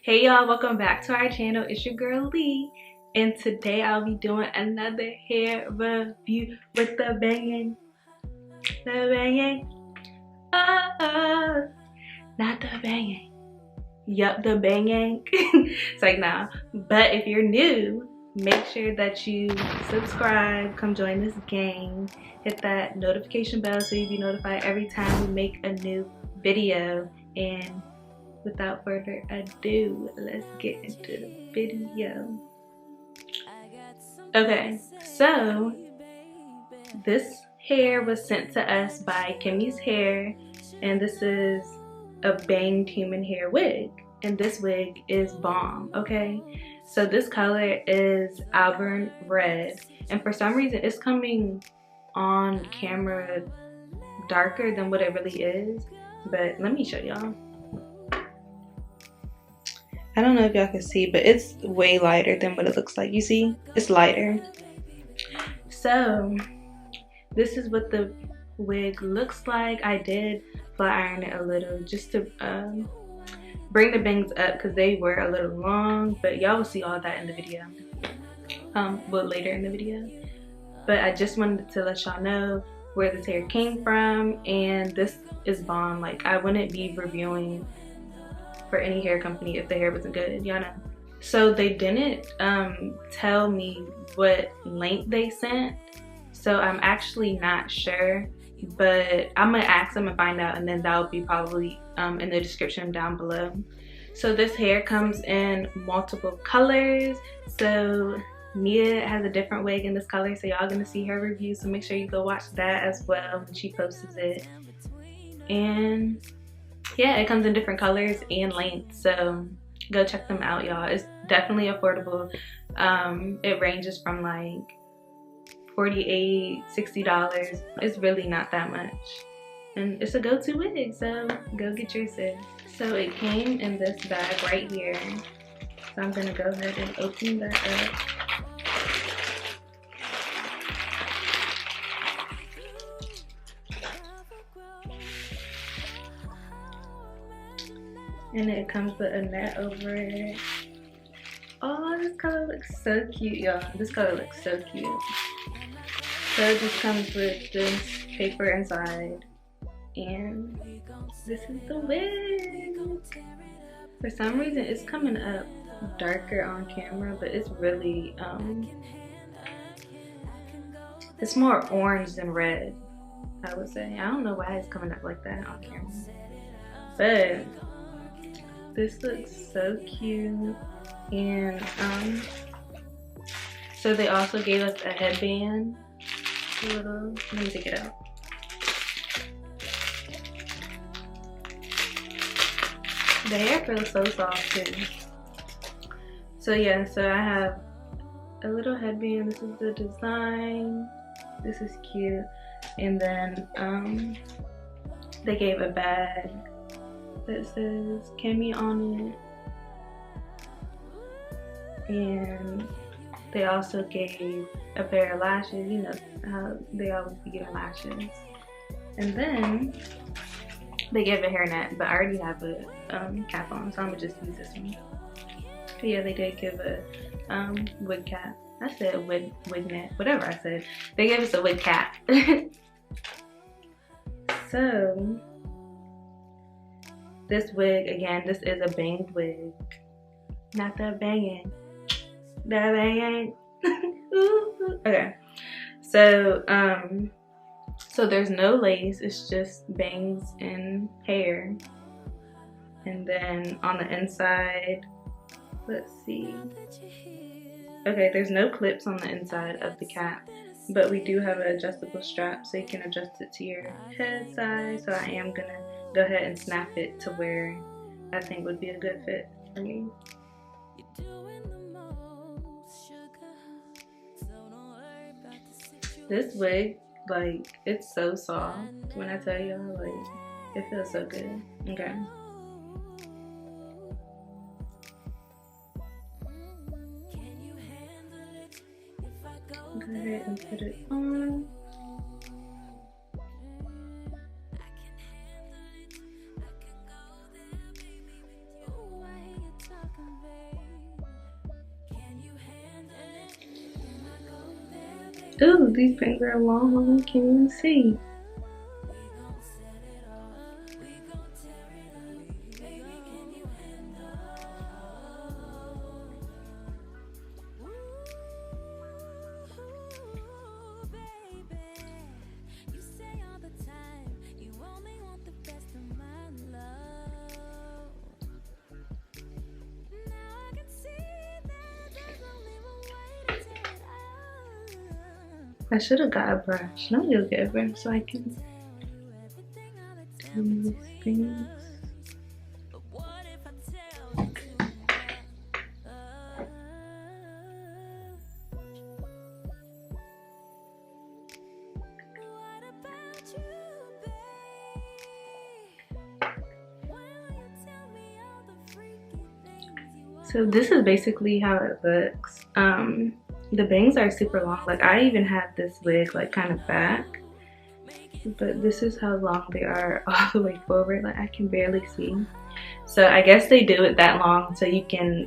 Hey y'all, welcome back to our channel. It's your girl Lee, and today I'll be doing another hair review with the banging, oh, not the banging, yup, the banging. It's like, nah, but if you're new, make sure that you subscribe, come join this gang, hit that notification bell so you'll be notified every time we make a new video. And without further ado, let's get into the video. Okay, so this hair was sent to us by Kemy's Hair, and this is a banged human hair wig, and this wig is bomb. Okay, so this color is Auburn red, and for some reason it's coming on camera darker than what it really is, but let me show y'all. I don't know if y'all can see, but it's way lighter than what it looks like. You see? It's lighter. So this is what the wig looks like. I did flat iron it a little just to bring the bangs up because they were a little long, but y'all will see all that in the video. Well, later in the video. But I just wanted to let y'all know where this hair came from, and this is bomb. Like, I wouldn't be reviewing for any hair company if the hair wasn't good, y'all know. So they didn't tell me what length they sent, so I'm actually not sure, but I'm gonna ask them and find out, and then that'll be probably in the description down below. So this hair comes in multiple colors, so Mia has a different wig in this color, so y'all gonna see her review, so make sure you go watch that as well when she posts it. And yeah, it comes in different colors and lengths, so go check them out, y'all. It's definitely affordable. It ranges from like $48, $60. It's really not that much, and it's a go-to wig, so go get yours. So it came in this bag right here, so I'm gonna go ahead and open that up. And it comes with a net over it. Oh, this color looks so cute, y'all. This color looks so cute. So it just comes with this paper inside, and this is the wig. For some reason, it's coming up darker on camera, but it's really it's more orange than red, I would say. I don't know why it's coming up like that on camera, but this looks so cute. And so they also gave us a headband. Let me take it out. The hair feels so soft too. So yeah, so I have a little headband. This is the design. This is cute. And then they gave a bag that says Kemy on it, and they also gave a pair of lashes. You know how they always be giving lashes. And then they gave a hairnet, but I already have a cap on, so I'm gonna just use this one. But yeah, they did give a wig cap. I said wig net, whatever I said. They gave us a wig cap. So this wig, again, this is a banged wig. Not the banging. The banging. Okay. So, so there's no lace. It's just bangs and hair. And then on the inside, let's see. Okay, there's no clips on the inside of the cap, but we do have an adjustable strap, so you can adjust it to your head size. So I am gonna go ahead and snap it to where I think would be a good fit for me. This wig, like, it's so soft. When I tell y'all, like, it feels so good. Okay. Go ahead and put it on. Ooh, these bangs are long. I can't even see. I should have got a brush. Let me go get a brush so I can do these things. So this is basically how it looks. The bangs are super long. Like I even have this wig like kind of back, but this is how long they are all the way forward. Like I can barely see. So I guess they do it that long so you can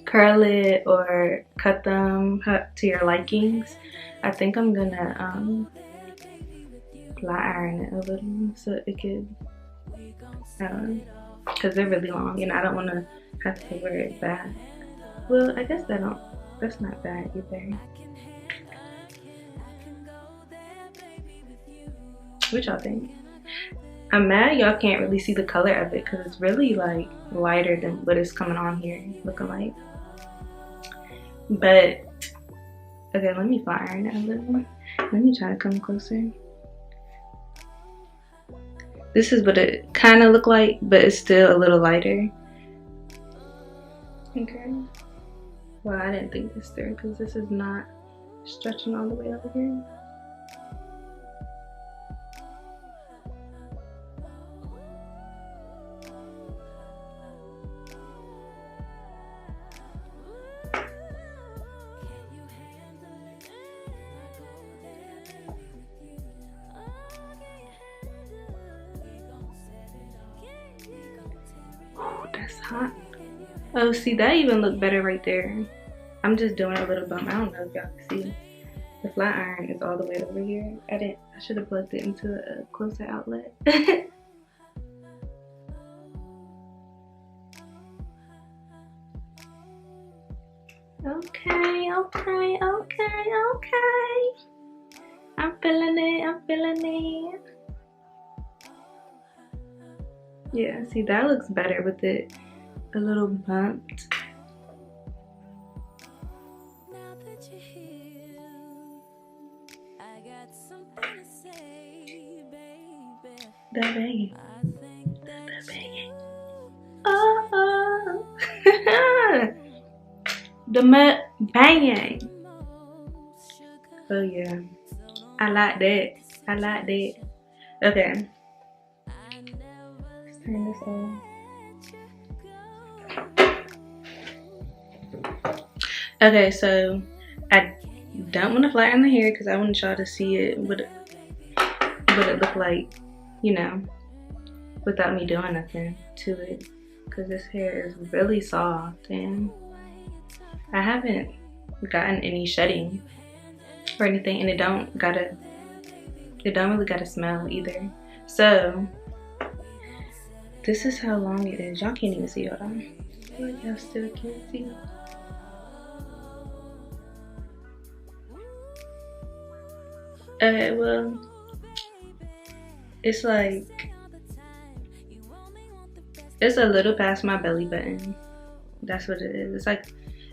curl it or cut them to your likings. I think I'm gonna flat iron it a little so it could, because they're really long and I don't want to have to wear it back. Well, I guess that's not bad either. What y'all think? I'm mad y'all can't really see the color of it because it's really like lighter than what is coming on here looking like. But okay, let me flat iron it a little. Let me try to come closer. This is what it kind of look like, but it's still a little lighter. Okay. Well, I didn't think this through because this is not stretching all the way over here. Oh, that's hot. Oh, see, that even looked better right there. I'm just doing a little bump. I don't know if y'all can see. The flat iron is all the way over here. I should have plugged it into a closer outlet. Okay, okay. I'm feeling it. Yeah, see, that looks better with it a little bumped. The banging. The banging. Oh. The banging. Oh yeah. I like that. Okay. Let's turn this on. Okay, so I don't want to flatten the hair because I want y'all to see it what it look like, you know, without me doing nothing to it, because this hair is really soft and I haven't gotten any shedding or anything, and it don't really gotta smell either. So this is how long it is. Y'all can't even see it. Y'all still can't see. Okay, well, it's like, it's a little past my belly button. That's what it is.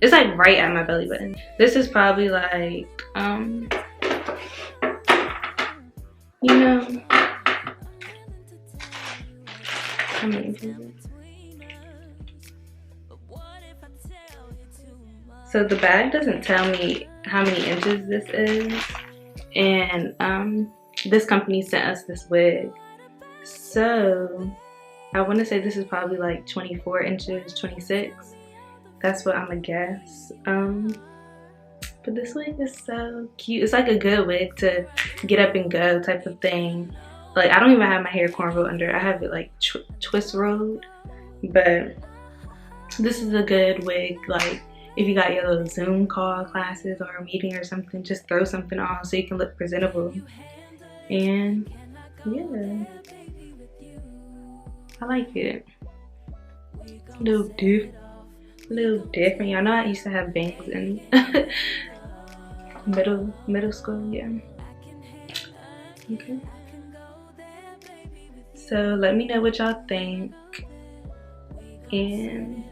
It's like right at my belly button. This is probably like, you know, how many inches? So the bag doesn't tell me how many inches this is. And this company sent us this wig, so I want to say this is probably like 24 inches, 26. That's what I'm gonna guess. But this wig is so cute. It's like a good wig to get up and go type of thing. Like I don't even have my hair cornrow under. I have it like twist rolled, but this is a good wig. Like if you got your little Zoom call classes or a meeting or something, just throw something on so you can look presentable. And yeah, I like it. It's a little different. Y'all know I used to have bangs in middle school. Yeah. Okay. So let me know what y'all think, and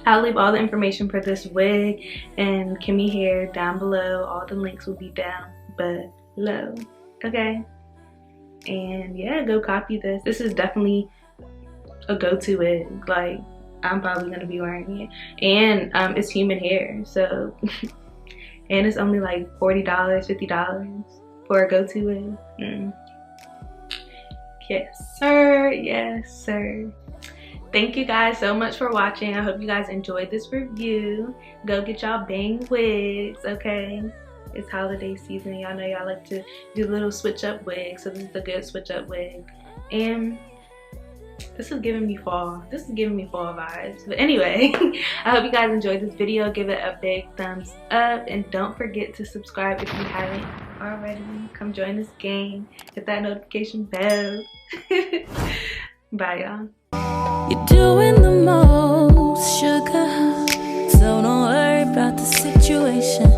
I'll leave all the information for this wig and Kemy Hair down below. All the links will be down below. Okay. And yeah, go copy this. This is definitely a go-to wig. Like, I'm probably gonna be wearing it. And it's human hair, so and it's only like $40, $50 for a go-to wig. Yes sir, yes sir. Thank you guys so much for watching. I hope you guys enjoyed this review. Go get y'all bang wigs, okay? It's holiday season. Y'all know y'all like to do little switch up wigs, so this is a good switch up wig. And this is giving me fall. This is giving me fall vibes. But anyway, I hope you guys enjoyed this video. Give it a big thumbs up, and don't forget to subscribe if you haven't already. Come join this gang. Hit that notification bell. Bye, y'all. You're doing the most, sugar, so don't worry about the situation.